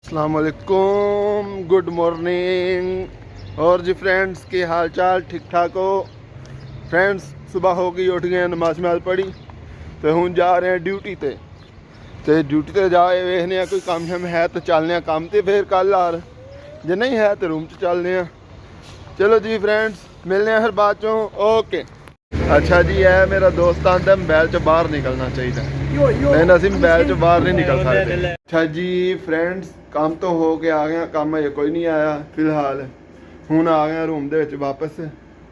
अस्सलाम वालेकुम, good morning. और जी फ्रेंड्स के हाल चाल ठीक ठाक हो? फ्रेंड्स सुबह हो गई, उठ गए, नमाज नमाज पढ़ी तो हूँ जा रहे हैं ड्यूटी ते ड्यूटी ते जाए वेखने कोई काम शम है तो चलने काम ते फिर कल आर जे नहीं है तो रूम च चलने। चलो जी फ्रेंड्स मिलने फिर बाद चों। ओके। अच्छा जी है मेरा दोस्त आंदा मोबाइल चो बाहर निकलना चाहिए, नहीं असं मोबाइल चो बाहर नहीं निकल सकते। अच्छा जी फ्रेंड्स काम तो हो के आ गया, काम अजे कोई नहीं आया फिलहाल। हूँ आ गया रूम दे विच वापस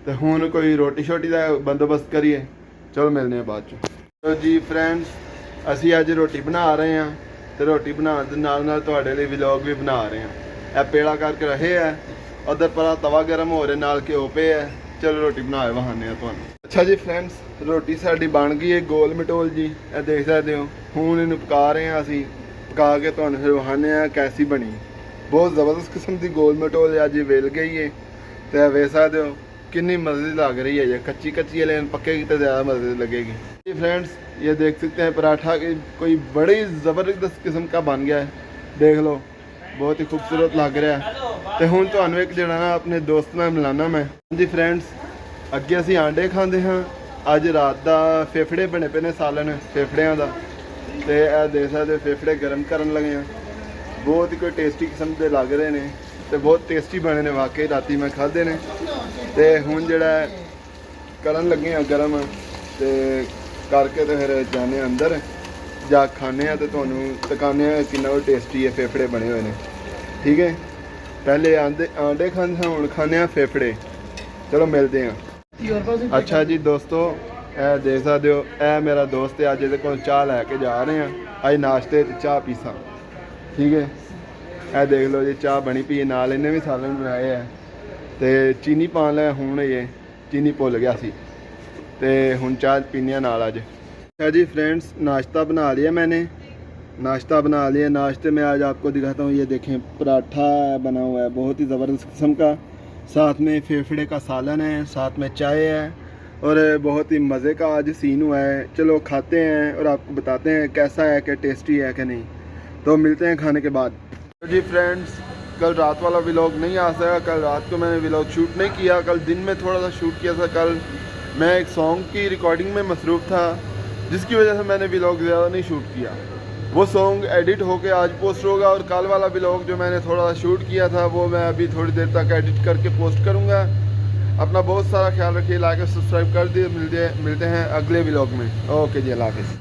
तो हूँ कोई रोटी शोटी का बंदोबस्त करिए। चलो मिलने बाद चो। तो जी फ्रेंड्स असी अज रोटी बना रहे हैं तो रोटी बनाने के नाल तुहाडे लई व्लॉग भी बना रहे हैं। यह पेड़ा करके रहे है, उधर पर तवा गर्म हो रहे नाल घ्यो पे है। चलो रोटी बनाए वहाने तुहानू। अच्छा जी फ्रेंड्स रोटी साडी बन गई है गोल मटोल जी, ये देख सकते हो। हूँ इन्हू पका रहे हैं असी, पका के तुहानू फिर वहाने कैसी बनी। बहुत ज़बरदस्त किस्म की गोल मटोल अज वेल गई है तो वेख सकते हो कितनी मज़े लग रही है। ये कच्ची कच्ची है लेकिन पक्के की तो ज़्यादा मज़े लगेगी। जी फ्रेंड्स ये देख सकते हैं पराठा की कोई बड़ी ज़बरदस्त किस्म का बन गया है, देख लो बहुत ही खूबसूरत लग रहा है। तो हूँ तो एक जरा ना अपने दोस्त नाल मिलाना मैं। जी फ्रेंड्स अगे असी आंडे खाते हाँ, अज रात का फेफड़े बने पे ने सालन फेफड़िया का। तो यह देख सकते फेफड़े गर्म करन लगे हैं, बहुत ही कोई टेस्टी किस्म के लग रहे हैं तो बहुत टेस्टी बने ने वाकई। राती मैं खाधे ने तो हूँ जड़ा करन लगे हैं गर्म तो करके तो फिर जाने अंदर जा खाने तो तुहानू दिखाने कितना टेस्टी है फेफड़े बने हुए हैं। ठीक है पहले आंडे खाते हैं, हूँ खाने फेफड़े। चलो मिलते हैं। अच्छा जी दोस्तों ए देख सकते हो, ए मेरा दोस्त है, अज ये को चाह लैके जा रहे हैं। अज नाश्ते चाह पीसा। ठीक है ए देख लो जी चाह बनी पी, नाल इन्हें भी सालन बनाए है तो चीनी पा लिया। हूँ ये चीनी भुल गया सी तो हूँ चाह पीने नाल अज। अच्छा जी फ्रेंड्स नाश्ता बना लिया मैंने, नाश्ता बना लिया। नाश्ते में आज आपको दिखाता हूँ, ये देखें पराठा बना हुआ है बहुत ही ज़बरदस्त किस्म का, साथ में फेफड़े का सालन है, साथ में चाय है और बहुत ही मज़े का आज सीन हुआ है। चलो खाते हैं और आपको बताते हैं कैसा है, क्या टेस्टी है कि नहीं। तो मिलते हैं खाने के बाद। तो जी फ्रेंड्स कल रात वाला व्लॉग नहीं आ सका, कल रात को मैंने व्लॉग शूट नहीं किया, कल दिन में थोड़ा सा शूट किया था। कल मैं एक सॉन्ग की रिकॉर्डिंग में मसरूफ़ था जिसकी वजह से मैंने व्लॉग ज़्यादा नहीं शूट किया। वो सॉन्ग एडिट होके आज पोस्ट होगा और कल वाला व्लॉग जो मैंने थोड़ा शूट किया था वो मैं अभी थोड़ी देर तक एडिट करके पोस्ट करूँगा। अपना बहुत सारा ख्याल रखिए, लाइक और सब्सक्राइब कर दिए। मिलते हैं अगले व्लॉग में। ओके जी अल्लाह हाफ़िज़।